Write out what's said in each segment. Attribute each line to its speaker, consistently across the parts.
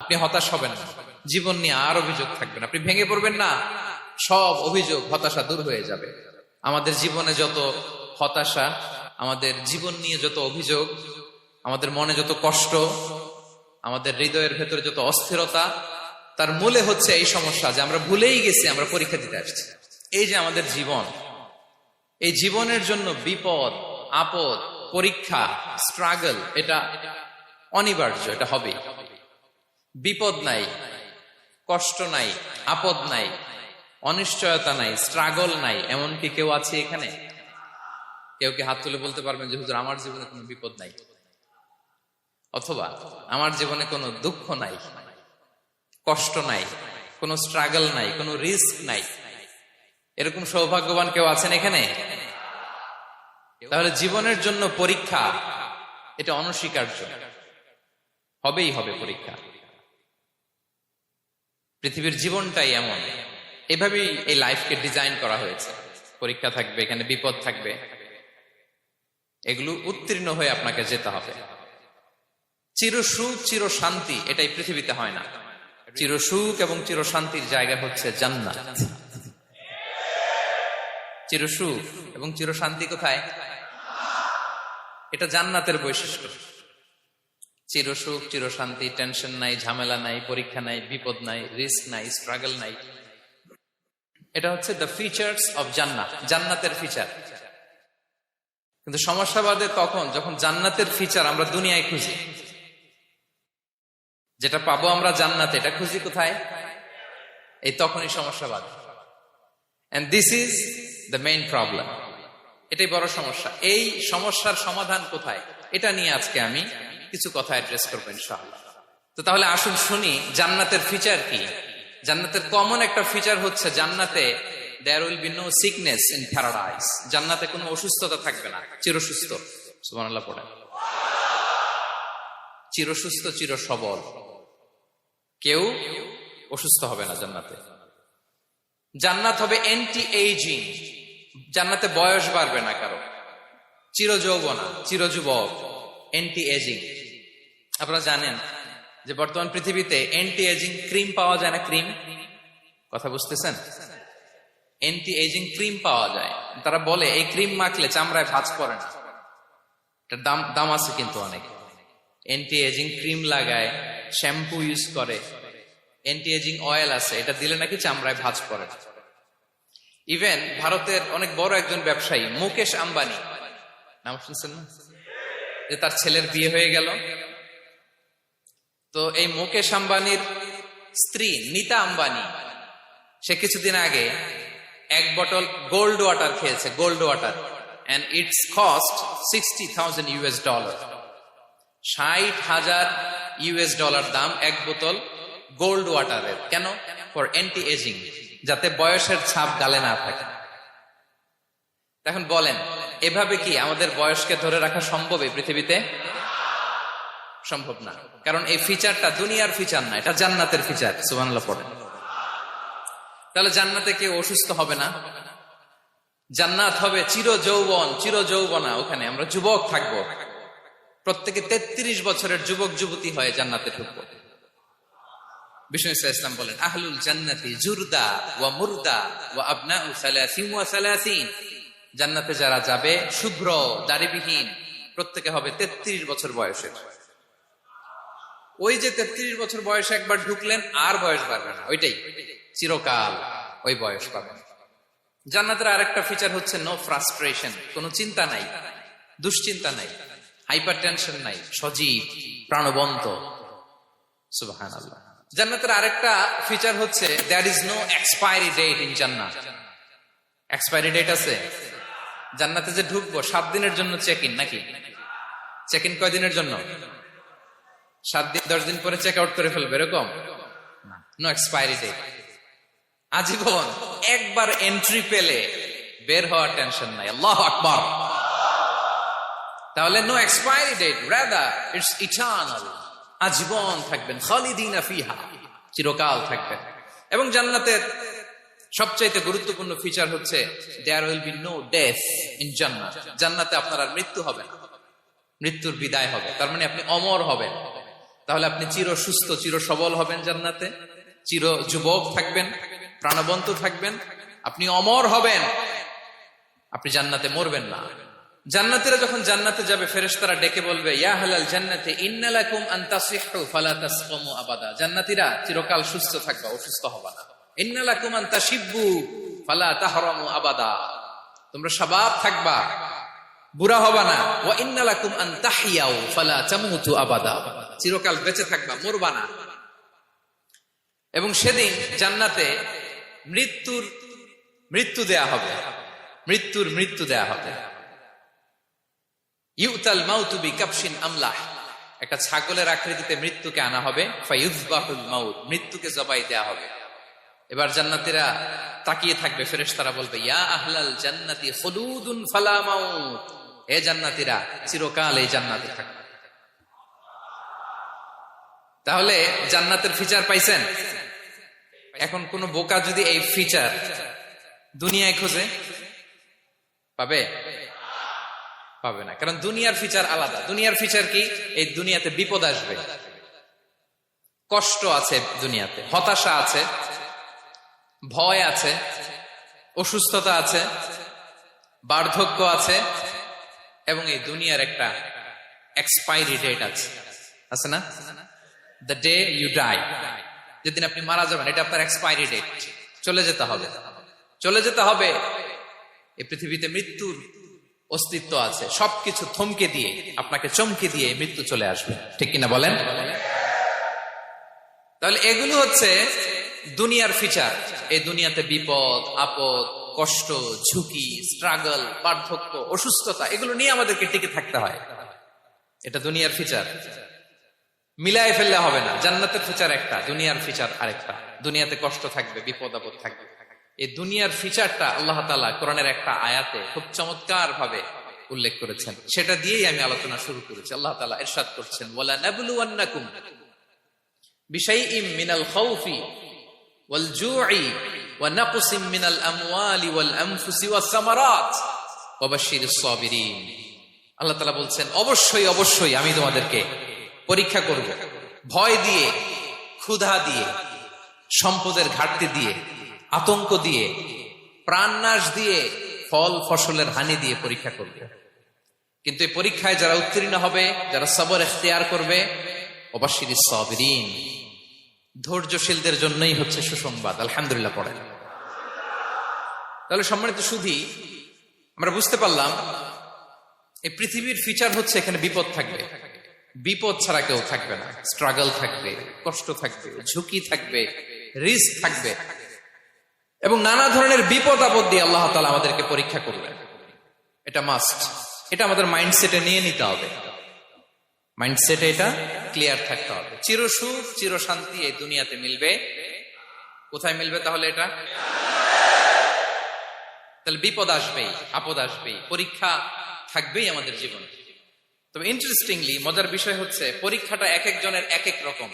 Speaker 1: আপনি হতাশ হবেন না, জীবন নিয়ে আর অভিযোগ থাকবে না, আপনি ভেঙে পড়বেন না, সব অভিযোগ হতাশা দূর হয়ে যাবে। আমাদের জীবনে যত হতাশা, আমাদের জীবন নিয়ে যত অভিযোগ, আমাদের মনে যত কষ্ট, আমাদের হৃদয়ের ভেতরে যত অস্থিরতা, তার মূলে হচ্ছে এই সমস্যা যে আমরা ভুলেই গেছি আমরা পরীক্ষা দিতে আসছি। এই যে আমাদের জীবন, এই জীবনের জন্য বিপদ, আপদ, পরীক্ষা, স্ট্রাগল, এটা অনিবার্য, এটা হবে। বিপদ নাই, কষ্ট নাই, আপদ নাই, অনিশ্চয়তা নাই, স্ট্রাগল নাই, এমনকি কেউ আছে এখানে? কেউ কি হাত তুলে বলতে পারবেন যে হুজুর আমার জীবনে কোনো বিপদ নাই, অথবা আমার জীবনে কোনো দুঃখ নাই, কষ্ট নাই, কোনো স্ট্রাগল নাই, কোনো রিস্ক নাই? এরকম সৌভাগ্যবান কেউ আছেন এখানে? তাহলে জীবনের জন্য পরীক্ষা, এটা অনস্বীকার্য, হবেই হবে পরীক্ষা। পৃথিবীর জীবনটাই এমন, এভাবেই এই লাইফকে ডিজাইন করা হয়েছে। পরীক্ষা থাকবে, এখানে বিপদ থাকবে, এগুলো উত্তীর্ণ হয়ে আপনাকে যেতে হবে। চিরসুখ চির শান্তি এটাই পৃথিবীতে হয় না। চিরসুখ এবং চির শান্তির জায়গা হচ্ছে জান্নাত। চিরসুখ এবং চির শান্তি কোথায়? এটা জান্নাতের বৈশিষ্ট্য। চিরসুখ চির শান্তি, টেনশন নাই, ঝামেলা নাই, পরীক্ষা নাই, বিপদ নাই, রিস্ক নাই, স্ট্রাগল নাই, এটা হচ্ছে দ্য ফিচার্স অফ জান্নাত, জান্নাতের ফিচার। কিন্তু সমস্যা বাদে তখন যখন জান্নাতের ফিচার আমরা দুনিয়ায় খুঁজি, যেটা পাবো আমরা জান্নাতে, এটা খুঁজি কোথায়? এই তখনই সমস্যা বাদে। And this is the main problem. এটাই বড় সমস্যা। এই সমস্যার সমাধান কোথায়, এটা নিয়ে আজকে আমি কিছু কথা অ্যাড্রেস করবো ইনশাআল্লাহ। তো তাহলে আসুন শুনি জান্নাতের ফিচার কি। জান্নাতের কমন একটা ফিচার হচ্ছে জান্নাতে there will be no sickness in paradise. জান্নাতে কোনো অসুস্থতা থাকবে না, চিরসুস্থ। সুবহানাল্লাহ পড়েন। চিরসুস্থ, চির সবল, কেউ অসুস্থ হবে না জান্নাতে। জান্নাত হবে অ্যান্টি এইজিং, জান্নাতে বয়স বাড়বে না কারো, চির যৌবনা, চির যুবক, অ্যান্টি এজিং। আপনারা জানেন যে বর্তমান পৃথিবীতে অ্যান্টি এজিং ক্রিম পাওয়া যায় না? ক্রিম, কথা বুঝতেছেন? অ্যান্টি এজিং ক্রিম পাওয়া যায়। তারা বলে এই ক্রিম মাখলে চামড়ায় ভাঁজ পড়ে না। এটার দাম আছে কিন্তু অনেক। অ্যান্টি এজিং ক্রিম লাগায়, শ্যাম্পু ইউজ করে, অ্যান্টি এজিং অয়েল আছে, এটা দিলে নাকি চামড়ায় ভাঁজ পড়ে না। ইভেন ভারতের অনেক বড় একজন ব্যবসায়ী মুকেশ আম্বানি, নাম শুনছেন না? যে তার ছেলের বিয়ে হয়ে গেল। তো এই মুকেশ আম্বানির স্ত্রী নীতা আম্বানি, সে কিছুদিন আগে এক বোতল গোল্ড ওয়াটার খেয়েছে, gold water, and it's cost $60,000। $60,000 দাম এক বোতল গোল্ড ওয়াটারের। কেন? ফর অ্যান্টি এজিং, যাতে বয়সের ছাপ গালে না থাকে। এখন বলেন, এভাবে কি আমাদের বয়সকে ধরে রাখা সম্ভব এই পৃথিবীতে? সম্ভব না। কারণ এই ফিচারটা দুনিয়ার ফিচার না, এটা জান্নাতের ফিচার। সুবহানাল্লাহ পড়েন। তাহলে জান্নাতে কেউ অসুস্থ হবে না। জান্নাত হবে চির যৌবন, চির যৌবনা, ওখানে আমরা যুবক থাকবো। প্রত্যেকে 33 বছরের যুবক যুবতী হয়ে জান্নাতে ঢুকবো। বিষ্ণু ইসলাম বলেন, আহলুল জান্নাতি জুরদা ওয়া মুরদা ওয়া আবনাউ 30 ওয়া 30। জান্নাতে যারা যাবে শুভ্র দাড়িবিহীন, প্রত্যেকে হবে 33 বছর বয়সের। ওই যে 33 বছর বয়সে একবার ঢুকলেন, আর বয়স বাড়বে না, ওইটাই চিরকাল ওই বয়স পাবেন। জান্নাতের আরেকটা ফিচার হচ্ছে নো ফ্রাস্ট্রেশন, কোনো চিন্তা নাই, দুশ্চিন্তা নাই, হাইপার টেনশন নাই, সজীব প্রাণবন্ত। সুবহানাল্লাহ। জান্নাতের আরেকটা ফিচার হচ্ছে there is no expiry date in Jannat. Expiry date আছে? জান্নাতে যে ঢুকবো 7 দিনের জন্য চেক ইন, নাকি? চেক ইন কয় দিনের জন্য? 7 দিন, 10 দিন পরে চেক আউট করে ফেলবে, এরকম? নো এক্সপায়ারি ডেট, আজীবন। একবার এন্ট্রি পেলে বের হওয়ার টেনশন নাই। আল্লাহু আকবার। তাহলে no expiry date, rather it's eternal, আজীবন থাকবেন, খালিদিনা ফিহা, চিরকাল থাকবেন। এবং জান্নাতের সবচাইতে গুরুত্বপূর্ণ ফিচার হচ্ছে there will be no death in Jannat. জান্নাতে আপনার আর মৃত্যু হবে না, মৃত্যুর বিদায় হবে। তার মানে আপনি অমর হবেন। তাহলে আপনি চির সুস্থ, চির সবল হবেন জান্নাতে, চির যুবক থাকবেন, প্রাণবন্ত থাকবেন, আপনি অমর হবেন, আপনি জান্নাতে মরবেন না। জান্নাতীরা যখন জান্নাতে যাবে, ফেরেশতারা ডেকে বলবে, ইয়া আহলাল জান্নাতি ইন্না লাকুম আন তাসিহু ফালা তাসকামু আবাদা। জান্নাতীরা চিরকাল সুস্থ থাকবা, অসুস্থ হবা না। ইন্না লাকুম আন তাশিব্বু ফালা তাহরামু আবাদা, তোমরা শাবাব থাকবা, বুড়া হবা না। ওয়া ইন্না লাকুম আন তাহিয়াউ ফালা তামুতু আবাদা, চিরকাল বেঁচে থাকবা, মরবা না। এবং সেদিন জান্নাতে মৃত্যু দেয়া হবে, মৃত্যু দেয়া হবে। ইউতাল মাউতু বিকাবশিন আমলাহ, একটা ছাগলের আকৃতিতে মৃত্যুকে আনা হবে। ফায়ুযবাহুল মাউত, মৃত্যুকে জবাই দেয়া হবে। এবার জান্নাতীরা তাকিয়ে থাকবে, ফেরেশতারা বলবে, ইয়া আহলাল জান্নাতি খুলুদুন ফালা মাউত, হে জান্নাতীরা চিরকাল এই জান্নাতে থাকবে। তাহলে জান্নাতের ফিচার পাইছেন? এখন কোন বোকা যদি এই ফিচার দুনিয়ায় খোঁজে, পাবে? পাবে না, কারণ দুনিয়ার ফিচার আলাদা। দুনিয়ার ফিচার কি? এই দুনিয়াতে বিপদ আসবে, কষ্ট আছে দুনিয়াতে, হতাশা আছে, ভয় আছে, অসুস্থতা আছে, বার্ধক্য আছে, এবং এই দুনিয়ার একটা এক্সপায়ারি ডেট আছে না? দ্য ডে ইউ ডাই, যেদিন আপনি মারা যাবেন, এটা আপনার এক্সপায়ারি ডেট, চলে যেতে হবে, চলে যেতে হবে। এই পৃথিবীতে মৃত্যুর অস্তিত্ব আছে, সবকিছু থমকে দিয়ে, আপনাকে চমকে দিয়ে মৃত্যু চলে আসবে, ঠিক কিনা বলেন? তাহলে এগুলো হচ্ছে দুনিয়ার ফিচার। এই দুনিয়াতে বিপদ আপদ, কষ্ট, ঝুঁকি, স্ট্রাগল, বার্ধক্য, অসুস্থতা, এগুলো নিয়ে আমাদেরকে টিকে থাকতে হয়। এটা দুনিয়ার ফিচার, মিলায় ফেললে হবে না। জান্নাতের ফিচার একটা, দুনিয়ার ফিচার আরেকটা। দুনিয়াতে কষ্ট থাকবে, বিপদ আপদ থাকবে। এই দুনিয়ার ফিচারটা আল্লাহ তাআলা কোরআনের একটা আয়াতে খুব চমৎকার ভাবে উল্লেখ করেছেন, সেটা দিয়েই আমি আলোচনা শুরু করেছি। আল্লাহ তাআলা ইরশাদ করছেন, ওয়ালা নাবলুওয়ান্নাকুম বিশাইইম মিনাল খাউফি ওয়াল জুই ওয়া নাকসিম মিনাল আমওয়ালি ওয়াল আনফুসি ওয়াস সামারাত ওয়া বাশশিরিস সাবিরিন। আল্লাহ তাআলা বলছেন, অবশ্যই অবশ্যই আমি তোমাদেরকে পরীক্ষা করব, ভয় দিয়ে, ক্ষুধা দিয়ে, সম্পদের ঘাটতি দিয়ে, আতঙ্ক দিয়ে, প্রাণনাশ দিয়ে, ফল ফসলের হানি দিয়ে পরীক্ষা করবে। কিন্তু এই পরীক্ষায় যারা উত্তীর্ণ হবে, যারা সবর ইখতিয়ার করবে, ওয়াবাশশিরিস সাবিরিন, ধৈর্যশীলদের জন্যই হচ্ছে সুসংবাদ। আলহামদুলিল্লাহ পড়েন। তাহলে সম্মানিত সুধী, আমরা বুঝতে পারলাম এই পৃথিবীর ফিচার হচ্ছে এখানে বিপদ থাকবে, বিপদ ছাড়া কেউ থাকবে না। স্ট্রাগল থাকবে, কষ্ট থাকবে, ঝুঁকি থাকবে, রিস্ক থাকবে, এবং নানা ধরনের বিপদ আপদ দিয়ে আল্লাহ তাআলা আমাদেরকে পরীক্ষা করবেন। এটা মাস্ট, এটা আমাদের মাইন্ডসেটে নিয়ে নিতে হবে, মাইন্ডসেটে এটা ক্লিয়ার থাকতে হবে। চিরসুখ চির শান্তি এই দুনিয়াতে মিলবে, কোথায় মিলবে তাহলে? এটা তাহলে বিপদ আসবেই, আপদ আসবেই, পরীক্ষা থাকবেই আমাদের জীবনে। তবে ইন্টারেস্টিংলি মজার বিষয় হচ্ছে, পরীক্ষাটা এক একজনের এক এক রকম।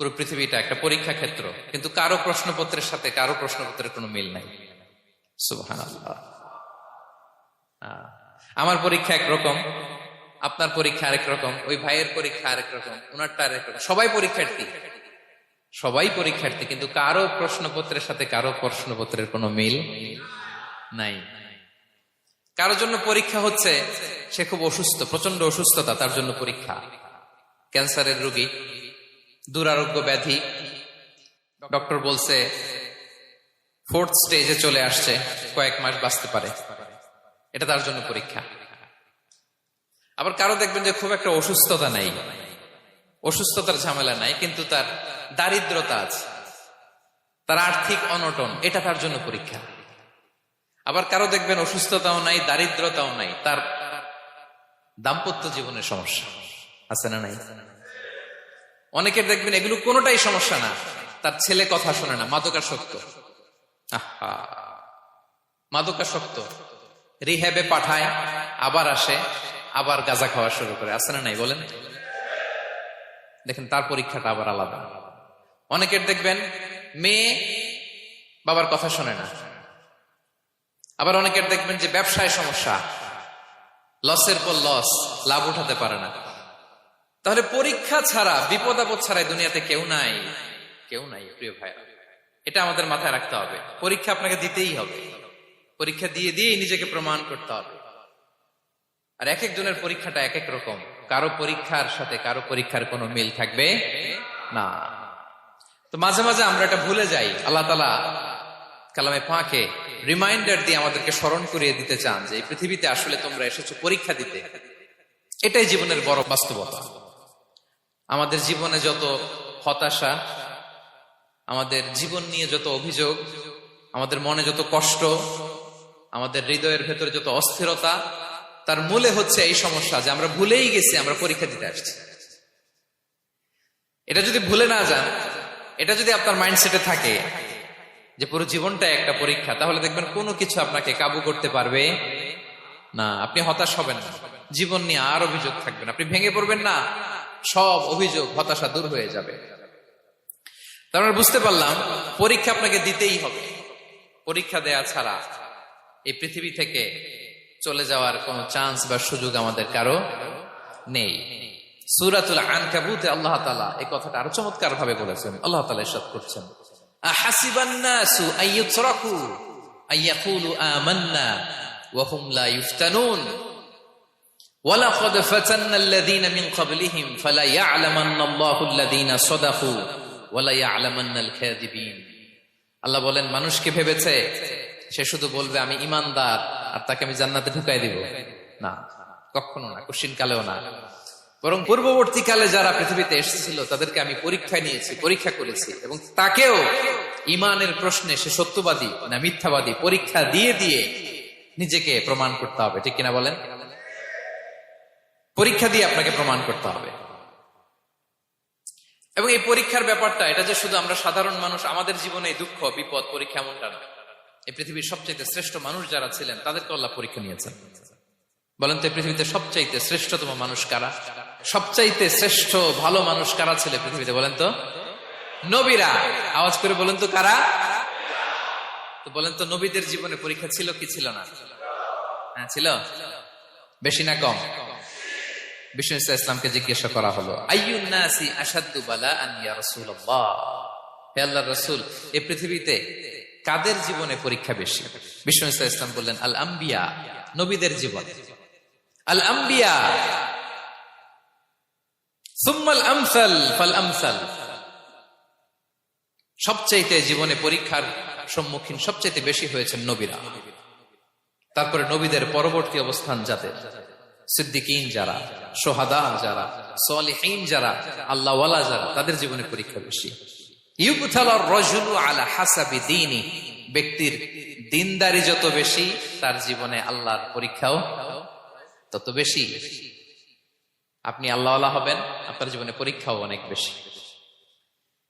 Speaker 1: পুরো পৃথিবীটা একটা পরীক্ষা ক্ষেত্র, কিন্তু কারো প্রশ্নপত্রের সাথে কারো প্রশ্নপত্রের কোনো মিল নাই। সুবহানাল্লাহ। আমার পরীক্ষা একরকম, আপনার পরীক্ষা আরেক রকম, ওই ভাইয়ের পরীক্ষা আরেক রকম, ওনারটা আরেক রকম। সবাই পরীক্ষার্থী, সবাই পরীক্ষার্থী, কিন্তু কারো প্রশ্নপত্রের সাথে কারো প্রশ্নপত্রের কোনো মিল নাই। কারোর জন্য পরীক্ষা হচ্ছে সে খুব অসুস্থ, প্রচন্ড অসুস্থতা, তার জন্য পরীক্ষা। ক্যান্সারের রোগী, দুরারোগ্য ব্যাধি, ডক্টর বলছে 4th স্টেজে চলে আসছে, কয়েক মাস বাঁচতে পারে, এটা তার জন্য পরীক্ষা। আবার কারো দেখবেন যে খুব একটা অসুস্থতা নাই, অসুস্থতার ঝামেলা নাই, কিন্তু তার দারিদ্রতা আছে, তার আর্থিক অনটন, এটা তার জন্য পরীক্ষা। আবার কারো দেখবেন অসুস্থতাও নাই, দারিদ্রতাও নাই, তার দাম্পত্য জীবনের সমস্যা আছে না নাই? অনেকের দেখবেন এগুলো কোনোটাই সমস্যা না, তার ছেলে কথা শোনে না, মাদকাসক্ত। মাদকাসক্ত, রিহ্যাবে পাঠায়, আবার আসে, আবার গাঁজা খাওয়া শুরু করে, আছে না নাই বলেন? দেখেন তার পরীক্ষাটা আবার আলাদা। অনেকের দেখবেন মেয়ে বাবার কথা শোনে না। আবার অনেকের দেখবেন যে ব্যবসায় সমস্যা, লসের পর লস, লাভ উঠাতে পারে না। তাহলে পরীক্ষা ছাড়া, বিপদ আপদ ছাড়া দুনিয়াতে কেউ নাই, কেউ নাই প্রিয় ভাইরা। এটা আমাদের মাথায় রাখতে হবে। পরীক্ষা আপনাকে দিতেই হবে, পরীক্ষা দিয়ে দিয়েই নিজেকে প্রমাণ করতে হবে। আর এক একজনের পরীক্ষাটা এক এক রকম, কারো পরীক্ষার সাথে কারো পরীক্ষার কোনো মিল থাকবে না। তো মাঝে মাঝে আমরা এটা ভুলে যাই। আল্লাহ তাআলা কালামে পাকে রিমাইন্ডার দিয়ে আমাদেরকে স্মরণ করিয়ে দিতে চান যে এই পৃথিবীতে আসলে তোমরা এসেছো পরীক্ষা দিতে। এটাই জীবনের বড় বাস্তবতা। আমাদের জীবনে যত হতাশা, আমাদের জীবন নিয়ে যত অভিযোগ, আমাদের মনে যত কষ্ট, আমাদের হৃদয়ের ভেতরে যত অস্থিরতা, তার মূলে হচ্ছে এই সমস্যা যে আমরা ভুলেই গেছি আমরা পরীক্ষা দিতে আসছি। এটা যদি ভুলে না যান, এটা যদি আপনার মাইন্ডসেটে থাকে যে পুরো জীবনটা একটা পরীক্ষা, তাহলে দেখবেন কোনো কিছু আপনাকে কাবু করতে পারবে না। আপনি হতাশ হবেন না, জীবন নিয়ে আর অভিযোগ থাকবেন, আপনি ভেঙে পড়বেন না, সব অভিযোগ হতাশা দূর হয়ে যাবে। তার মানে বুঝতে পারলাম পরীক্ষা আপনাকে দিতেই হবে। পরীক্ষা দেয়া ছাড়া এই পৃথিবী থেকে চলে যাওয়ার কোন চান্স বা সুযোগ আমাদের কারো নেই। সূরাতুল আনকাবুতে আল্লাহ তাআলা এই কথাটা আরো চমৎকার ভাবে বলেছেন। আল্লাহ তাআলা ইরশাদ করছেন, আহাসিবান নাসু আইয়ুতরাকু আইয়াকুলু আমান্না ওয়া হুম লা ইফতানুন ওয়ালাকাদ ফাতান্নাল্লাযীনা মিন ক্বাবলিহিম ফালা ইয়া'লামান্নাল্লাহু আল্লাযীনা সাদাকু ওয়ালা ইয়া'লামান্নাল কাযিবিন। আল্লাহ বলেন, মানুষকে ভেবেছে সে শুধু বলবে আমি ঈমানদার আর তাকে আমি জান্নাতে ঢুকাই দিব? না, কখনো না, কোশ্চিন কালেও না। বরং পূর্ববর্তীকালে যারা পৃথিবীতে এসেছিল তাদেরকে আমি পরীক্ষায় নিয়েছি, পরীক্ষা করেছি, এবং তাকেও ঈমানের প্রশ্নে সে সত্যবাদী না মিথ্যাবাদী পরীক্ষা দিয়ে দিয়ে নিজেকে প্রমাণ করতে হবে। ঠিক কিনা বলেন? পরীক্ষা দিয়ে আপনাকে প্রমাণ করতে হবে। এবং এই পরীক্ষার ব্যাপারটা, এটা যে শুধু আমরা সাধারণ মানুষ আমাদের জীবনে দুঃখ বিপদ পরীক্ষা এমনটা নয়। এই পৃথিবীর সবচাইতে শ্রেষ্ঠ মানুষ যারা ছিলেন তাদেরকে আল্লাহ পরীক্ষা নিয়েছেন। বলেন তো এই পৃথিবীতে সবচাইতে শ্রেষ্ঠতম মানুষ কারা? সবচাইতে শ্রেষ্ঠ ভালো মানুষ কারা ছিল পৃথিবীতে? বলেন তো নবীরা। আওয়াজ করে বলেন তো কারা? তো বলেন তো নবীদের জীবনে পরীক্ষা ছিল কি ছিল না? হ্যাঁ ছিল। বেশি না কম? বিষ্ণু ইসলামকে জিজ্ঞাসা করা হলো, আইয়ুন নাসি আশাদ্দু বালাআন ইয়া রাসূলুল্লাহ, হে আল্লাহর রাসূল এই পৃথিবীতে কাদের জীবনে পরীক্ষা বেশি? বিষ্ণু ইসলাম বললেন, আল আম্বিয়া, নবীদের জীবন। আল আম্বিয়া সুম্মাল আমসাল ফাল আমসাল, সবচাইতে জীবনে পরীক্ষার সম্মুখীন সবচাইতে বেশি হয়েছেন নবীরা। তারপরে নবীদের পরবর্তী অবস্থান যাদের, সিদ্দিকিন যারা, সোহাদা যারা, সালিহিন যারা, আল্লাহওয়ালা যারা, তাদের জীবনে পরীক্ষা বেশি। ইউবতালার রাজুলু আলা হাসাবি দীনি, ব্যক্তির দিনদারি যত বেশি তার জীবনে আল্লাহর পরীক্ষাও তত বেশি। আপনি আল্লাহওয়ালা হবেন, আপনার জীবনে পরীক্ষাও অনেক বেশি।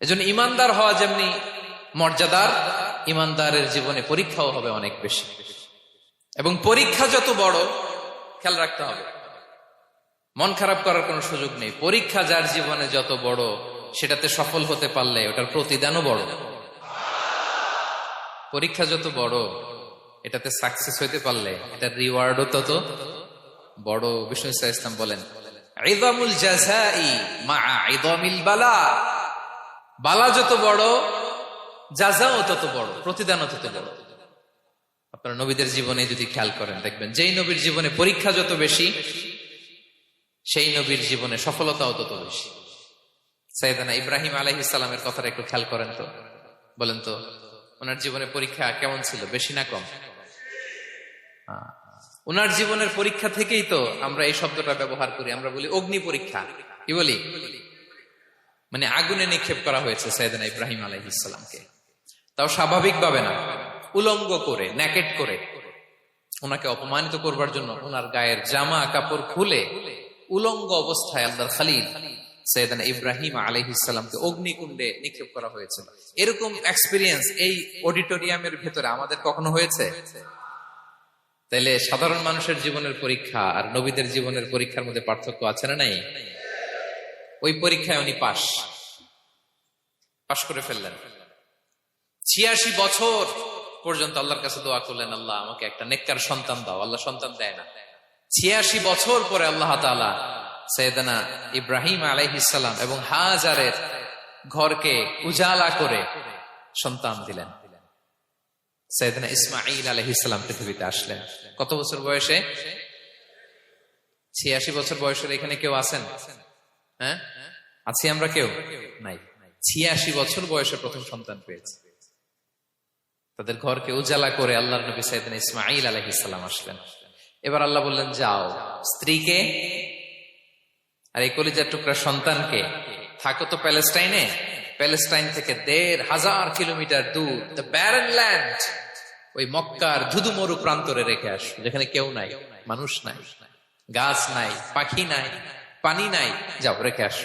Speaker 1: এজন্য ইমানদার হওয়া যেমনি মর্যাদার, ইমানদারের জীবনে পরীক্ষাও হবে অনেক বেশি। এবং পরীক্ষা যত বড়, খেয়াল রাখতে হবে, মন খারাপ করার কোনো সুযোগ নেই। পরীক্ষা যার জীবনে যত বড়, সেটাতে সফল হতে পারলে ওটার প্রতিদানও বড়। পরীক্ষা যত বড়, এটাতে সাকসেস হইতে পারলে এটার রিওয়ার্ডও তত বড়। বিষ্ণু ইসলাম বলেন, ইযামুল জাযাই মা'a ইযামিল বালা, বালা যত বড় জাযাও তত বড়, প্রতিদানও তত বড়। আপনারা নবীদের জীবনে যদি খেয়াল করেন, দেখবেন যেই নবীর জীবনে পরীক্ষা যত বেশি, সেই নবীর জীবনে সফলতাও তত বেশি। সাইয়েদনা ইব্রাহিম আলাইহিস সালামের কথাটা একটু খেয়াল করেন তো, বলেন তো ওনার জীবনে পরীক্ষা কেমন ছিল? বেশি না কম? ওনার জীবনের পরীক্ষা থেকেই তো আমরা এই শব্দটা ব্যবহার করি। আমরা বলি অগ্নি পরীক্ষা। কি বলি? মানে আগুনে নিক্ষেপ করা হয়েছে সাইয়েদনা ইব্রাহিম আলাইহিস সালামকে। তাও স্বাভাবিকভাবে না, উলঙ্গ করে, নেকেট করে ওনাকে অপমানিত করবার জন্য ওনার গায়ের জামা কাপড় খুলে উলঙ্গ অবস্থায় আল্লাহর খলিল সাইয়েদনা ইব্রাহিম আলাইহিস সালামকে অগ্নিকুণ্ডে নিক্ষেপ করা হয়েছিল। এরকম এক্সপেরিয়েন্স এই অডিটোরিয়ামের ভেতরে আমাদের কখনো হয়েছে? তাইলে সাধারণ মানুষের জীবনের পরীক্ষা আর নবীদের জীবনের পরীক্ষার মধ্যে পার্থক্য আছে না নাই? ওই পরীক্ষায় উনি পাশ করে ফেললেন। ৮৬ বছর পর্যন্ত আল্লাহর কাছে দোয়া করলেন, আল্লাহ আমাকে একটা নেককার সন্তান দাও। আল্লাহ সন্তান দেয় না। ৮৬ বছর পরে আল্লাহ তাআলা সাইয়েদনা ইব্রাহিম আলাইহিস সালাম এবং হাজারের ঘরকে উজালা করে সন্তান দিলেন। সাইয়েদনা ইসমাঈল আলাইহিস সালাম পৃথিবীতে আসলেন কত বছর বয়সে? 86 বছর বয়সের এখানে কেউ আছেন? হ্যাঁ, আছি আমরা? কেউ নাই। 86 বছর বয়সে প্রথম সন্তান পেয়েছে। তাদের ঘরকে উজালা করে আল্লাহর নবী সাইয়েদনা ইসমাঈল আলাইহিস সালাম আসলেন। এবার আল্লাহ বললেন, যাও স্ত্রীকে আর এই কলিজার টুকরা সন্তানকে, থাকো তো প্যালেস্টাইনে, প্যালেস্টাইন থেকে ১,৫০০ কিলোমিটার দূর দ্য ব্যারেন ল্যান্ড, ওই মক্কার ধুধু মরু প্রান্তরে রেখে আস, যেখানে কেউ নাই, মানুষ নাই, গাছ নাই, পাখি নাই, পানি নাই, যাও রেখে আস।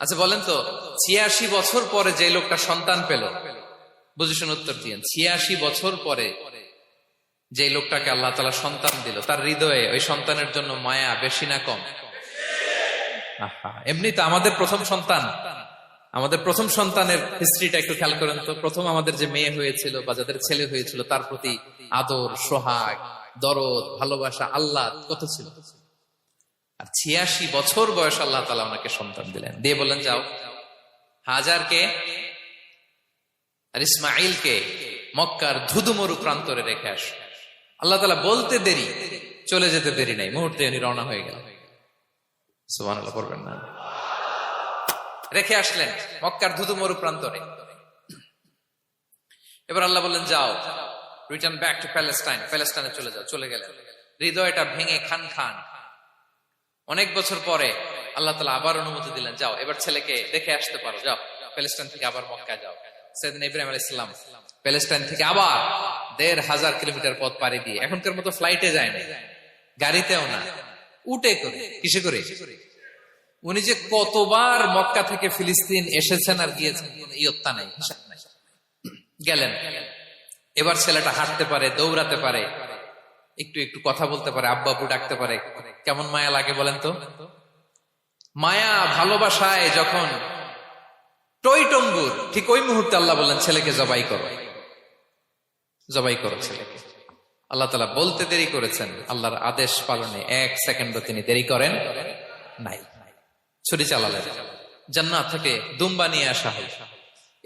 Speaker 1: আচ্ছা বলেন তো, ৮৬ বছর পরে যে লোকটা সন্তান পেল, বুঝে শুনে উত্তর দিয়েন, ৮৬ বছর পরে যে লোকটাকে আল্লাহ তাআলা সন্তান দিল, তার হৃদয়ে ওই সন্তানের জন্য মায়া বেশি না কম? এমনি তো আমাদের প্রথম সন্তানের হিস্ট্রিটা একটু খেয়াল করেন তো। প্রথম আমাদের যে মেয়ে হয়েছিল বা যাদের ছেলে হয়েছিল, তার প্রতি আদর, সোহাগ, দরদ, ভালোবাসা, আল্লাহ কত ছিল। আর ৮৬ বছর বয়স আল্লাহ তাআলা ওনাকে সন্তান দিলেন, দিয়ে বললেন, যাও হাজারকে আর ইসমাঈলকে মক্কার ধুধুমরু প্রান্তরে রেখে আস। আল্লাহ তাআলা বলতে দেরি, চলে যেতে দেরি নাই, মুহূর্তে উনি রওনা হয়ে গেলেন। সুবহানাল্লাহ পড়বেন না? রেখে আসলেন মক্কার ধুধুমরু প্রান্তরে। এবার আল্লাহ বললেন, যাও রিটার্ন ব্যাক টু প্যালেস্টাইন, প্যালেস্টাইনে চলে যাও। চলে গেলেন, হৃদয়টা ভেঙে খান খান। অনেক বছর পরে আল্লাহ তাআলা আবার অনুমতি দিলেন, যাও এবার ছেলেকে দেখে আসতে পারো, যাও প্যালেস্টাইন থেকে আবার মক্কা যাও। সাইয়েদনা ইব্রাহিম আলাইহিস সালাম প্যালেস্টাইন থেকে আবার ১,৫০০ কিলোমিটার পথ পাড়ি দিয়ে, এখনকার মতো ফ্লাইটে যায় না, গাড়িতেও না, উটে করে। কিসে করে? উনি যে কতবার মক্কা থেকে ফিলিস্তিন এসেছেন আর গিয়েছেন, ইয়ত্তা নাই, হিসাব নাই। গেলেন, এবার ছেলেটা হাঁটতে পারে, দৌড়াতে পারে, একটু একটু কথা বলতে পারে, আব্বু আব্বু ডাকতে পারে। কেমন মায়া লাগে বলেন তো? মায়া ভালোবাসায় যখন টইটম্বুর, ঠিক ওই মুহূর্তে আল্লাহ বললেন, ছেলেকে জবাই করো, জবাই করো ছেলেকে। আল্লাহ তাআলা বলতে দেরি করেছেন, আল্লাহর আদেশ পালনে ১ সেকেন্ডও তিনি দেরি করেন নাই। ছুরি চালালেন, জান্নাত থেকে দুম্বা নিয়ে আসা হল।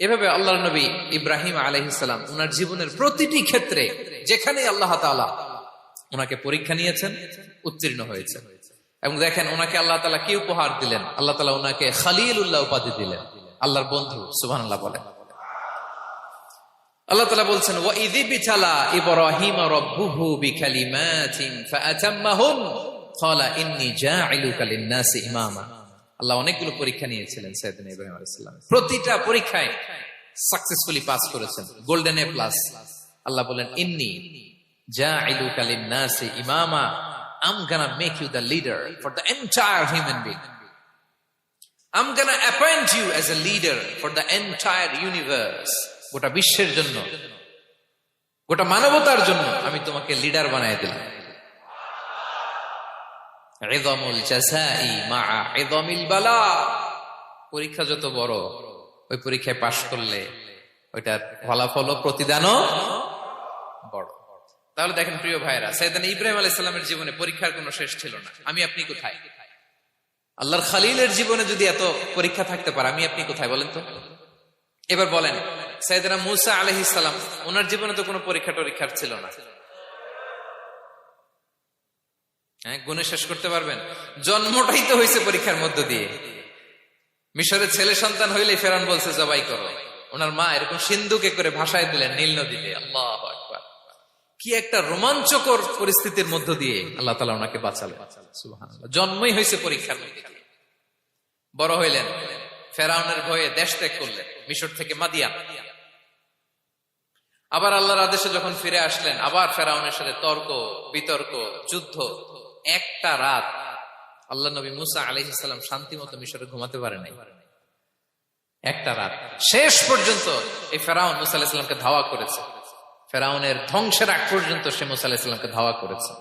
Speaker 1: এভাবে আল্লাহর নবী ইব্রাহিম আলাইহিস সালাম ওনার জীবনের প্রতিটি ক্ষেত্রে যেখানে আল্লাহ তাআলা ওনাকে পরীক্ষা নিয়েছেন, উত্তীর্ণ হয়েছেন। এবং দেখেন ওনাকে আল্লাহ তাআলা কি উপহার দিলেন, আল্লাহ তাআলা ওনাকে খলিলুল্লাহ উপাধি দিলেন, আল্লাহর বন্ধু। সুবহানাল্লাহ বলেন। আল্লাহ তাআলা বলছেন, ওয়া ইযিবতালা ইব্রাহিম রাব্বুহু বিকালিমাতিন ফাআতাম্মাহুন ক্বালা ইন্নী জাঈলুকা লিন-নাসি ইমামা। আল্লাহ অনেকগুলো পরীক্ষা নিয়েছিলেন সাইয়েদনা ইব্রাহিম আলাইহিস সালাম, প্রতিটা পরীক্ষায় সাকসেসফুলি পাস করেছেন, গোল্ডেন এ প্লাস। আল্লাহ বলেন, ইন্নী জাঈলুকা লিন-নাসি ইমামা, I'm gonna make you the leader for the entire human being. I'm gonna appoint you as a leader for the entire universe. গোটা বিশ্বের জন্য, গোটা মানবতার জন্য আমি তোমাকে লিডার বানায় দিলাম। ইযামুল জাযাই মা'a ইযামিল বালা। পরীক্ষা যত বড়, ওই পরীক্ষায় পাশ করলে ওইটার ফলাফল ও প্রতিদানও বড়। তাহলে দেখেন প্রিয় ভাইরা, সাইয়েদনা ইব্রাহিম আলাইহিস সালামের জীবনে পরীক্ষার কোনো শেষ ছিল না। আমি আপনি কোথায়? আল্লাহর খলিলের জীবনে যদি এত পরীক্ষা থাকতে পারে, আমি আপনি কোথায় বলেন তো? এবার বলেন, সাইয়েদনা মূসা আলাইহিস সালাম, ওনার জীবনে তো কোনো পরীক্ষা টরীক্ষার ছিল না। হ্যাঁ, গুণে শেষ করতে পারবেন? জন্মটাই তো হয়েছে পরীক্ষার মধ্য দিয়ে। মিশরের ছেলে সন্তান হইলেই ফেরাউন বলছে জবাই করো। ওনার মা এরকম সিন্ধুকে করে ভাসায় দিলেন নীল নদীতে। আল্লাহু আকবার! কি একটা রোমাঞ্চকর পরিস্থিতির মধ্য দিয়ে আল্লাহ তাআলা ওনাকে বাঁচালেন। সুবহানাল্লাহ। জন্মই হয়েছে পরীক্ষার মধ্যে। বড় হইলেন, ফেরাউনের ভয়ে দেশ ত্যাগ করলেন, মিশর থেকে মাদিয়ান। আবার আল্লাহর আদেশে যখন ফিরে আসলেন, আবার ফেরাউনের সাথে তর্ক বিতর্ক, যুদ্ধ। একটা রাত আল্লাহ নবী মুসা আলাইহিস সালাম শান্তি মতো মিশরে ঘুমাতে পারে নাই। একটা রাত। শেষ পর্যন্ত এই ফেরাউন মুসা আলাইহিস সালামকে ধাওয়া করেছে। ফেরাউনের ধ্বংসের আগ পর্যন্ত সে মুসা আলাইহিস সালামকে ধাওয়া করেছে।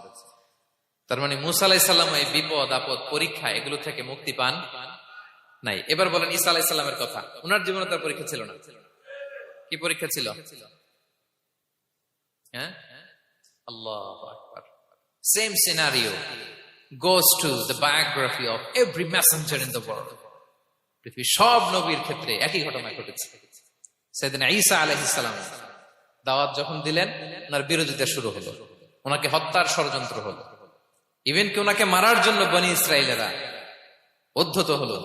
Speaker 1: তার মানে মুসা আলাইহিস সালাম এই বিপদ আপদ পরীক্ষা এগুলো থেকে মুক্তি পান নাই। এবার বলেন ঈসা আলাইহিস সালামের কথা। ওনার জীবনে তার পরীক্ষা ছিল না? কি পরীক্ষা ছিল? হ্যাঁ, আল্লাহু আকবার। Same scenario. goes to the biography of every messenger in the world. পৃথিবীর সব নবীর ক্ষেত্রে একই ঘটনা ঘটেছে। সাইয়েদনা ঈসা আলাইহিস সালাম দাওয়াত যখন দিলেন, ওনার বিরোধিতা শুরু হলো, ওনাকে হত্যার ষড়যন্ত্র হলো, ইভেন কি ওনাকে মারার জন্য বনি ইসরায়েলেরা উদ্ধত হলো,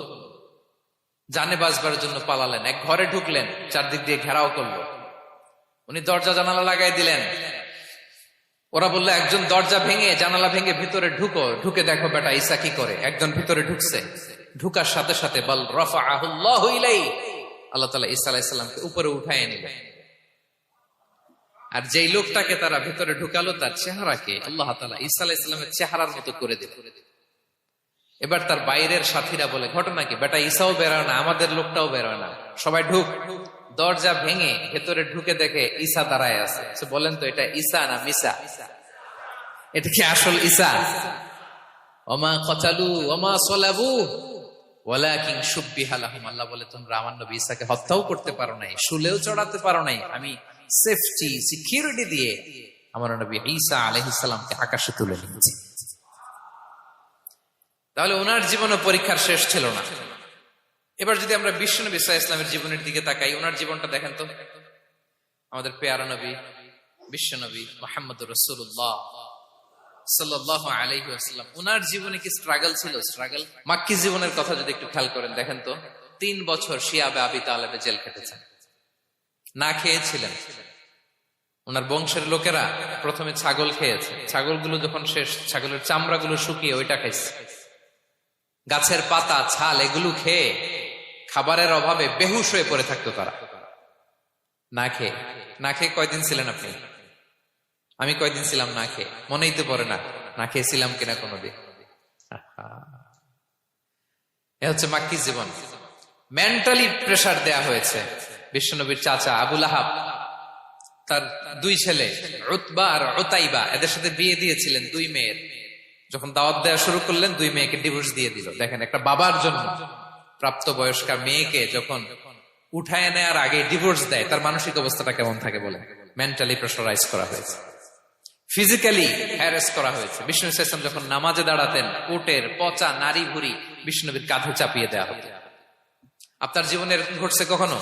Speaker 1: জানে বাঁচবার জন্য পালালেন, এক ঘরে ঢুকলেন, চারদিক দিয়ে ঘেরাও করলো, উনি দরজা জানালা লাগাই দিলেন। ওরা বললো একজন দরজা ভেঙে জানালা ভেঙে ভিতরে ঢুকে দেখো বেটা ঈসা কি করে। একজন ভিতরে ঢুকছে, ঢুকার সাথে সাথে বল রাফাআহুল্লাহু ইলাইহি, আল্লাহ তাআলা ঈসা আলাইহিস সালামকে উপরে উঠায় নিলেন। আর যেই লোকটাকে তারা ভিতরে ঢুকালো তার চেহারাকে আল্লাহ তাআলা ঈসা আলাইহিস সালামের চেহারার মতো করে দিল। এবার তার বাইরের সাথীরা বলে ঘটনা কি, বেটা ঈসাও বেরোয় না, আমাদের লোকটাও বেরোয় না, সবাই ঢুক। দরজা ভেঙে ভেতরে ঢুকে দেখে ঈসা দাঁড়ায় আছে। বলেন তো এটা ঈসা না মিসা? এটা কি আসল ঈসা? ওমা কতালু ওমা সলাবু ওয়ালাকিন শুব্বিহা লাহুম। আল্লাহ বলে তোমরা আমার নবী ঈসাকে হত্যাও করতে পারো নাই, শুলেও চড়াতে পারো নাই, আমি সেফটি সিকিউরিটি দিয়ে আমার নবী ঈসা আলাইহিস সালামকে আকাশে তুলে নিয়েছি। তাহলে ওনার জীবনে পরীক্ষার শেষ ছিল না। এবার যদি আমরা বিশ্বনবী সাল্লাল্লাহু আলাইহি ওয়াসাল্লামের জীবনের দিকে তাকাই, ওনার জীবনটা দেখেন তো। আমাদের পেয়ারা নবী বিশ্বনবী মুহাম্মদুর রাসূলুল্লাহ সাল্লাল্লাহু আলাইহি ওয়াসাল্লাম, ওনার জীবনে কি স্ট্রাগল ছিল? স্ট্রাগল। মাক্কি জীবনের কথা যদি একটু খেয়াল করেন, দেখেন তো 3 বছর শিয়াবে আবি তালেবে জেল খেটেছেন, না খেয়েছিলেন। ওনার বংশের লোকেরা প্রথমে ছাগল খেয়েছে, ছাগলগুলো যখন শেষ, ছাগলের চামড়াগুলো শুকিয়ে ওইটা খাইছে। গাছের পাতা ছাল এগুলো খেয়ে খাবারের অভাবে বেহুশ হয়ে পড়ে থাকতো তারা। না খেয়ে কয়দিন ছিলেন আপনি? আমি কয়দিন ছিলাম না খেয়ে? মনেই তো পড়ে না, না খেয়েছিলাম কিনা কোনোদিন। এ হচ্ছে মাক্কি জীবন। মেন্টালি প্রেসার দেয়া হয়েছে। বিশ্বনবীর চাচা আবু লাহাব তার 2 ছেলে উতবা আর উতাইবা, এদের সাথে বিয়ে দিয়েছিলেন 2 মেয়ের। যখন দাওয়াত দেওয়া শুরু করলেন 2 মেয়েকে ডিভোর্স দিয়ে দিল। দেখেন একটা বাবার জন্য প্রাপ্তবয়স্কা মেয়েকে যখন উঠায় নেয়ার আগে ডিভোর্স দেয়, তার মানসিক অবস্থাটা কেমন থাকে বলে? মেন্টালি প্রেসারাইজ করা হয়েছে, ফিজিক্যালি হ্যারাস করা হয়েছে। বিষ্ণু সাল্লাল্লাহু আলাইহি ওয়াসাল্লাম যখন নামাজে দাঁড়াতেন, উটের পচা নারী ভুঁড়ি বিষ্ণুনবীর কাঁধে চাপিয়ে দেওয়া হতো। আপনার জীবনে এরকম ঘটছে কখনো?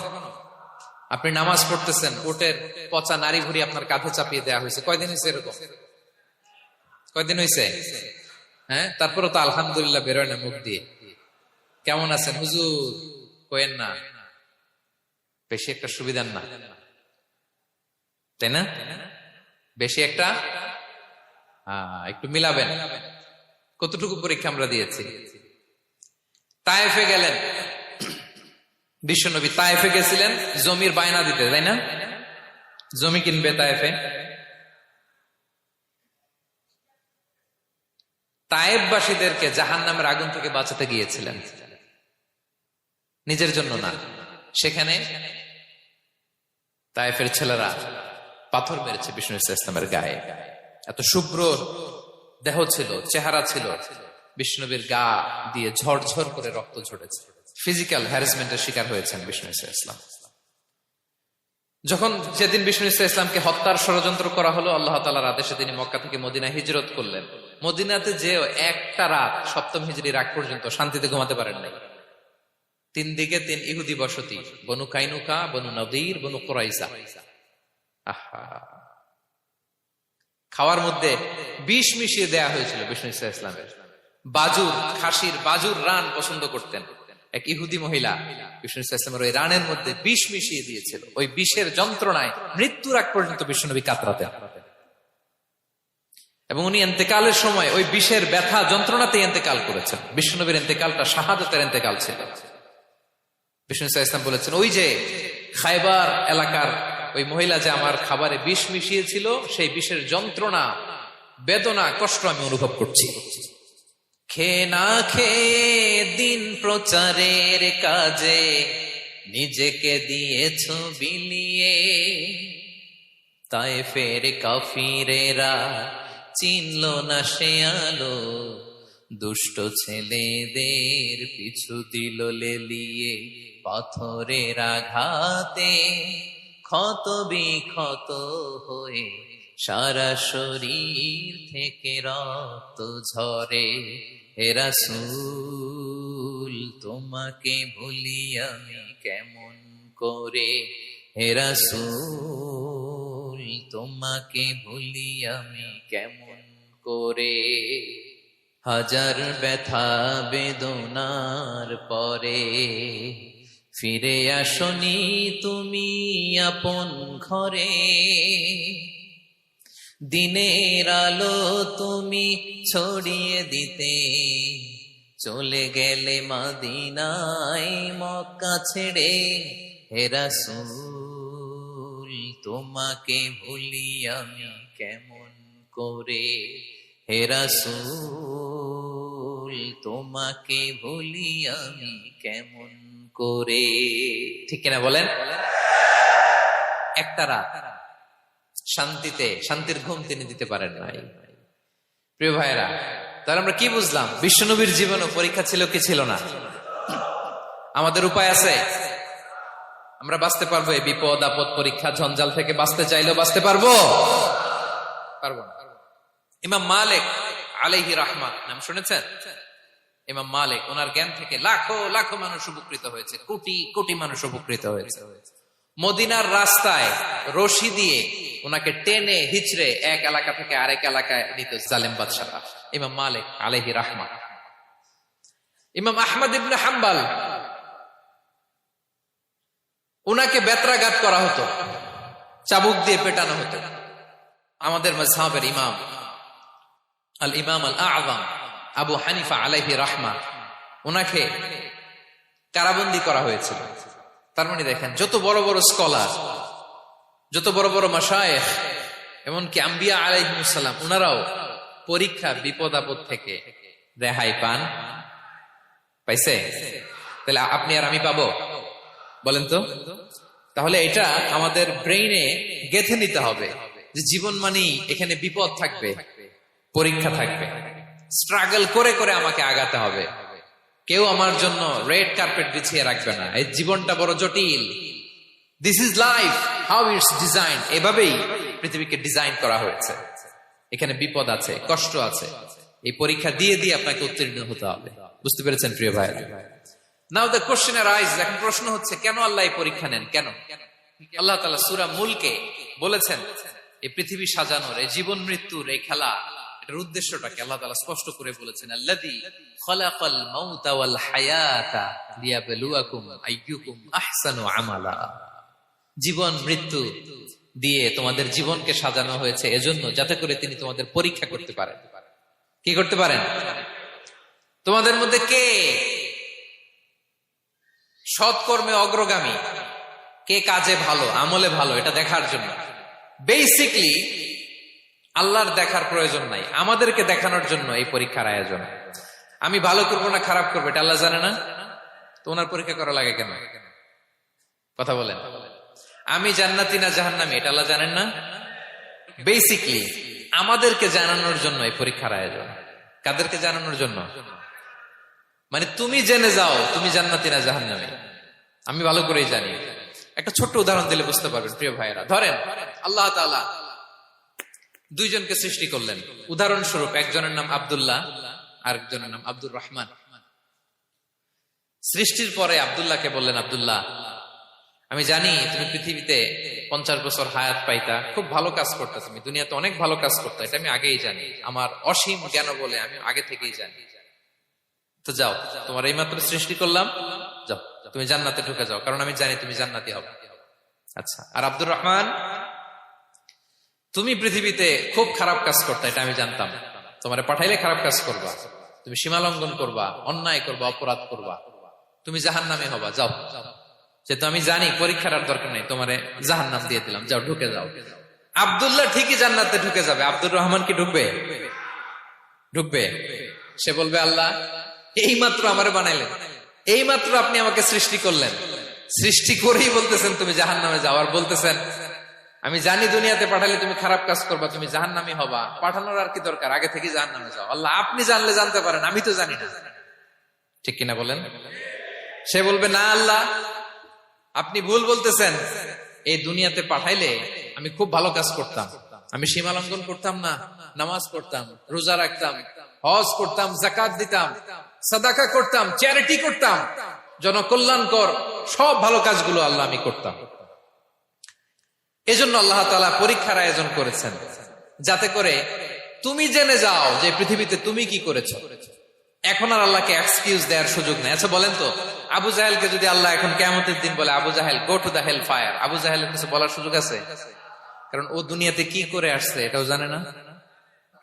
Speaker 1: আপনি নামাজ পড়তেছেন, উটের পচা নারী ভুঁড়ি আপনার কাঁধে চাপিয়ে দেওয়া হয়েছে। কয়দিন হয়েছে এরকম? কয়দিন হয়েছে? হ্যাঁ, তারপরে তো আলহামদুলিল্লাহ বেরোয় না মুখ দিয়ে। কেমন আছেন হুজুর কোয়েন না, বেশি একটা সুবিধার না, তাই না? বেশি একটা একটু মিলাবেন। কতটুকু পরীক্ষা আমরা দিয়েছি। তায়েফে গেলেন বিশ্বনবী, তায়েফে গেছিলেন জমির বায়না দিতে, তাই না? জমি কিনবে তায়েফে। তায়েফবাসীদেরকে জাহান্নামের আগুন থেকে বাঁচাতে গিয়েছিলেন, নিজের জন্য না। সেখানে তায়েফের ছেলেরা পাথর মেরেছে বিষ্ণু ইসলামের গায়ে। এত শুভ্র দেহ ছিল, চেহারা ছিল, বিষ্ণুবীর গা দিয়ে ঝরঝর করে রক্ত ঝরেছে। ফিজিক্যাল হ্যারাসমেন্টের শিকার হয়েছেন বিষ্ণু ইসলাম। যখন যেদিন বিষ্ণু ইসলামকে হত্যার ষড়যন্ত্র করা হলো, আল্লাহ তাআলার আদেশে তিনি মক্কা থেকে মদিনা হিজরত করলেন। মদিনাতে যে একটা রাত, 7ম হিজরির আগ পর্যন্ত শান্তিতে ঘুমাতে পারেন নাই। 3 দিকে 3 ইহুদি বসতি, বনু কাইনুকা, বনু নদীর, বনু কুরাইজা। খাওয়ার মধ্যে বিষ মিশিয়ে দেয়া হয়েছিল বিষ্ণু ইসলামের। বাজুর, খাসির বাজুর রান পছন্দ করতেন। এক ইহুদি মহিলা বিষ্ণু ইসলামের ওই রানের মধ্যে বিষ মিশিয়ে দিয়েছিল। ওই বিষের যন্ত্রণায় মৃত্যুর আগ পর্যন্ত বিষ্ণুনবী কাতরাতেন, এবং উনি ইন্তেকালের সময় ওই বিষের ব্যথা যন্ত্রণাতে ইন্তেকাল করেছেন। বিষ্ণুনবীর ইন্তেকালটা শাহাদাতের ইন্তেকাল ছিল। বিষ্ণু ইসলাম বলেছেন, ওই যে খায়বার এলাকার ওই মহিলা যে আমার খাবারে বিষ মিশিয়েছিল, সেই বিষের যন্ত্রণা, বেদনা, কষ্ট আমি অনুভব করছি। খেয়ে না খেয়ে দিন প্রচারের কাজে নিজেকে দিয়েছ বিলিয়ে, তায়েফের কাফিরেরা চিনল না সে আলো, দুষ্ট ছেলেদের পিছু দিল লেলিয়ে, পাথরের আঘাতে ক্ষত বিক্ষত হয়ে সারা শরীর থেকে রক্ত ঝরে, হে রাসূল তোমাকে ভুলি আমি কেমন করে, হে রাসূল তোমাকে ভুলি আমি কেমন করে। হাজার ব্যথা বেদনার পরে ফিরে আসনি তুমি আপন ঘরে, দিনের আলো তুমি ছড়িয়ে দিতে চলে গেলে মদিনায় মক্কা ছেড়ে, হে রাসূল তোমাকে ভুলি আমি কেমন করে, হে রাসূল তোমাকে ভুলি আমি কেমন করে। ঠিক কিনা বলেন? একটা রাত শান্তিতে শান্তির ঘুম তিনি দিতে পারেন নাই। প্রিয় ভাইরা, তাহলে আমরা কি বুঝলাম? বিশ্বনবীর জীবনও পরীক্ষা ছিল কি ছিল না? আমাদের উপায় আছে? আমরা বাঁচতে পারবো এই বিপদ আপদ পরীক্ষা ঝঞ্ঝাল থেকে? বাঁচতে চাইলেও বাঁচতে পারবো? পারবো না। ইমাম মালিক আলাইহি রাহমাত নাম শুনেছেন? ইমাম মালিক, ওনার জ্ঞান থেকে লাখো লাখো মানুষ উপকৃত হয়েছে, কোটি কোটি মানুষ উপকৃত হয়েছে। মদিনার রাস্তায় রশি দিয়ে ওনাকে টেনে হিচড়ে এক এলাকা থেকে আরেক এলাকায় নিত জালেম বাদশারা। ইমাম মালিক আলাইহি রাহমাত। ইমাম আহমদ ইবনে হাম্বল, ওনাকে বেত্রাঘাত করা হতো, চাবুক দিয়ে পেটানো হতো। আমাদের মাযহাবের ইমাম আল ইমাম আল আযম আবু হানিফা আলাইহি রাহমাত, ওনাকে কারাবন্দী করা হয়েছিল। তার মানে দেখেন, যত বড় বড় স্কলার, যত বড় বড় মাশায়েখ, এমনকি আম্বিয়া আলাইহিমুস সালাম, ওনারাও পরীক্ষা বিপদ আপদ থেকে রেহাই পান। পাইছে? তাহলে আপনি আর আমি পাবো? বলেন তো। তাহলে এটা আমাদের ব্রেইনে গেঁথে নিতে হবে যে জীবন মানেই এখানে বিপদ থাকবে, পরীক্ষা থাকবে, স্ট্রাগল করে করে আমাকে আগাতে হবে। কেউ আমার জন্য রেড কার্পেট বিছিয়ে রাখবে না। এই জীবনটা বড় জটিল। This is life, how it's design. এভাবেই পৃথিবীকে ডিজাইন করা হয়েছে। এখানে বিপদ আছে, কষ্ট আছে। এই পরীক্ষা দিয়ে দিয়ে আপনাকে উত্তীর্ণ হতে হবে। বুঝতে পেরেছেন প্রিয় ভাই? নাও দ্য কোশ্চেন আরাইজ, এখন প্রশ্ন হচ্ছে, কেন আল্লাহ এই পরীক্ষা নেন? কেন? আল্লাহ তাআলা সূরা মুলকে বলেছেন, এই পৃথিবী সাজানোর, এই জীবন মৃত্যুর এই খেলা, এটার উদ্দেশ্যটাকে আল্লাহ তাআলা স্পষ্ট করে বলেছেন। আল্লাযী খালাকাল মাউতা ওয়াল হায়াতা লিয়াবলুয়াকুম আইয়ুকুম আহসানু আমালা। জীবন মৃত্যু দিয়ে তোমাদের জীবনকে সাজানো হয়েছে এজন্য, যাতে করে তিনি তোমাদের পরীক্ষা করতে পারেন। কি করতে পারেন? তোমাদের মধ্যে কে সৎকর্মে অগ্রগামী, কে কাজে ভালো, আমলে ভালো, এটা দেখার জন্য। বেসিকলি আল্লাহর দেখার প্রয়োজন নাই, আমাদেরকে দেখানোর জন্য এই পরীক্ষার আয়োজন। আমি ভালো করবো না খারাপ করবো এটা আল্লাহ জানে না? তো ওনার পরীক্ষা করা লাগে কেন? কথা বলেন। আমি জান্নাতি না জাহান্নামী এটা আল্লাহ জানেন না? বেসিকলি আমাদেরকে জানানোর জন্য এই পরীক্ষার আয়োজন। কাদেরকে জানানোর জন্য? মানে তুমি জেনে যাও তুমি জান্নাতি না জাহান্নামী। আমি ভালো করেই জানি। একটা ছোট্ট উদাহরণ দিলে বুঝতে পারবেন প্রিয় ভাইয়েরা। ধরেন আল্লাহ তাআলা দুইজনকে সৃষ্টি করলেন। উদাহরণস্বরূপ একজনের নাম আব্দুল্লাহ, আরেকজনের নাম আব্দুর রহমান। সৃষ্টির পরে আব্দুল্লাহকে বললেন, আব্দুল্লাহ, আমি জানি তুমি পৃথিবীতে 50 বছর হায়াত পাইতা, খুব ভালো কাজ করতা, তুমি দুনিয়াতে অনেক ভালো কাজ করতা, এটা আমি আগেই জানি, আমার অসীম জ্ঞান বলে আমি আগে থেকেই জানি। তো যাও, তোমার এই মাত্র সৃষ্টি করলাম, যাও তুমি জান্নাতে ঢুকে যাও, কারণ আমি জানি তুমি জান্নাতি হবে। আচ্ছা, আর আব্দুর রহমান, তুমি পৃথিবীতে খুব খারাপ কাজ করতা, এটা আমি জানতাম, তোমার পাঠাইলে খারাপ কাজ করবা, তুমি সীমা লঙ্ঘন করবা, অন্যায় করবা, অপরাধ করবা, তুমি জাহান্নামী হবা, যাও। যেহেতু আমি জানি পরীক্ষার আর দরকার নেই, তোমারে জাহান্নাম দিয়ে দিলাম, যাও ঢুকে যাও। আব্দুল্লাহ ঠিকই জান্নাতে ঢুকে যাবে, আব্দুর রহমান কি ঢুকবে? ঢুকবে। সে বলবে, আল্লাহ এই মাত্র আমারে বানাইলেন, এই মাত্র আপনি আমাকে সৃষ্টি করলেন, সৃষ্টি করেই বলতেছেন তুমি জাহান্নামে যাও, আর বলতেছেন আমি জানি দুনিয়াতে পাঠালে তুমি খারাপ কাজ করবা, তুমি জাহান্নামী হবা, পাঠানোর আর কি দরকার, আগে থেকে জাহান্নামে যাও। আল্লাহ আপনি জানলে জানতে পারেন, আমি তো জানি না। ঠিক কিনা বলেন? সে বলবে, না আল্লাহ আপনি ভুল বলতেছেন, এই দুনিয়াতে পাঠাইলে আমি খুব ভালো কাজ করতাম, আমি সীমা লঙ্ঘন করতাম না, নামাজ পড়তাম, রোজা রাখতাম, হজ করতাম, যাকাত দিতাম, সাদাকা করতাম, চ্যারিটি করতাম, জনকল্যাণকর সব ভালো কাজগুলো আল্লাহ আমি করতাম। এজন্য আল্লাহ তাআলা পরীক্ষার আয়োজন করেছেন, যাতে করে তুমি জেনে যাও যে পৃথিবীতে তুমি কি করেছো। এখন আর আল্লাহকে এক্সকিউজ দেওয়ার সুযোগ নেই। আচ্ছা বলেন তো, আবু জাহেলকে যদি আল্লাহ এখন কিয়ামতের দিন বলে, Abu Jahl go to the hell fire, আবু জাহেলের কিছু বলার সুযোগ আছে? কারণ ও দুনিয়াতে কি করে আসছে এটাও জানে না।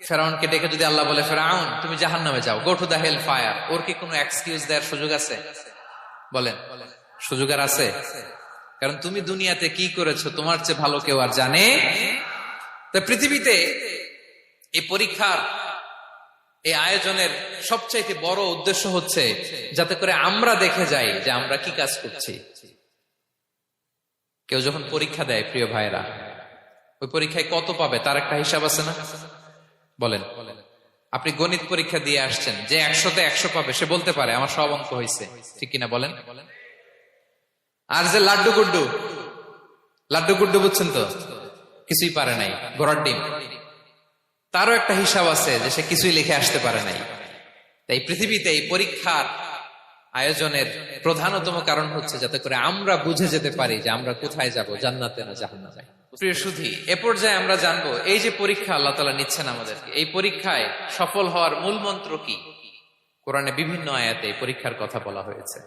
Speaker 1: ফেরাউনকে ডেকে যদি আল্লাহ বলে, ফেরাউন তুমি জাহান্নামে যাও, গো টু দা হেল ফায়ার, ওর কি কোনো এক্সকিউজ দেওয়ার সুযোগ আছে? বলেন, সুযোগ আর আছে? কারণ তুমি দুনিয়াতে কি করেছো তোমার চেয়ে ভালো কেউ আর জানে। তা পৃথিবীতে এই পরীক্ষার এই আয়োজনের সবচাইতে বড় উদ্দেশ্য হচ্ছে যাতে করে আমরা দেখে যাই যে আমরা কি কাজ করছি। কেউ যখন পরীক্ষা দেয় প্রিয় ভাইরা, ওই পরীক্ষায় কত পাবে তার একটা হিসাব আছে না? বলেন, আপনি গণিত পরীক্ষা দিয়ে আসছেন, যে 100-তে 100 পাবে সে বলতে পারে আমার সব অঙ্ক হয়েছে, ঠিক কিনা বলেন? আর যে লাড্ডু গুড্ডু বুঝছেন তো, কিছুই পারে নাই, ঘোড়ার ডিম, তারও একটা হিসাব আছে যে সে কিছুই লিখে আসতে পারে নাই। তাই পৃথিবীতে এই পরীক্ষার আয়োজনের প্রধানতম কারণ হচ্ছে যাতে করে আমরা বুঝে যেতে পারি যে আমরা কোথায় যাব, জান্নাতে না জাহান্নামে। প্রিয় সুধী, এ পর্যায়ে আমরা জানবো এই যে পরীক্ষা আল্লাহ তাআলা নিচ্ছেন আমাদেরকে, এই পরীক্ষায় সফল হওয়ার মূল মন্ত্র কি। কোরআনে বিভিন্ন আয়াতে এই পরীক্ষার কথা বলা হয়েছে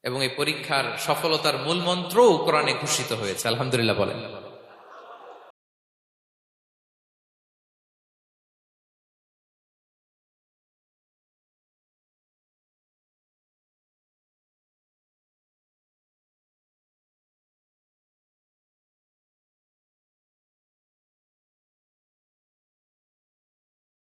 Speaker 1: এবং এই পরীক্ষার সফলতার মূল মন্ত্রও কোরআনে ঘোষিত হয়েছে। আলহামদুলিল্লাহ বলেন।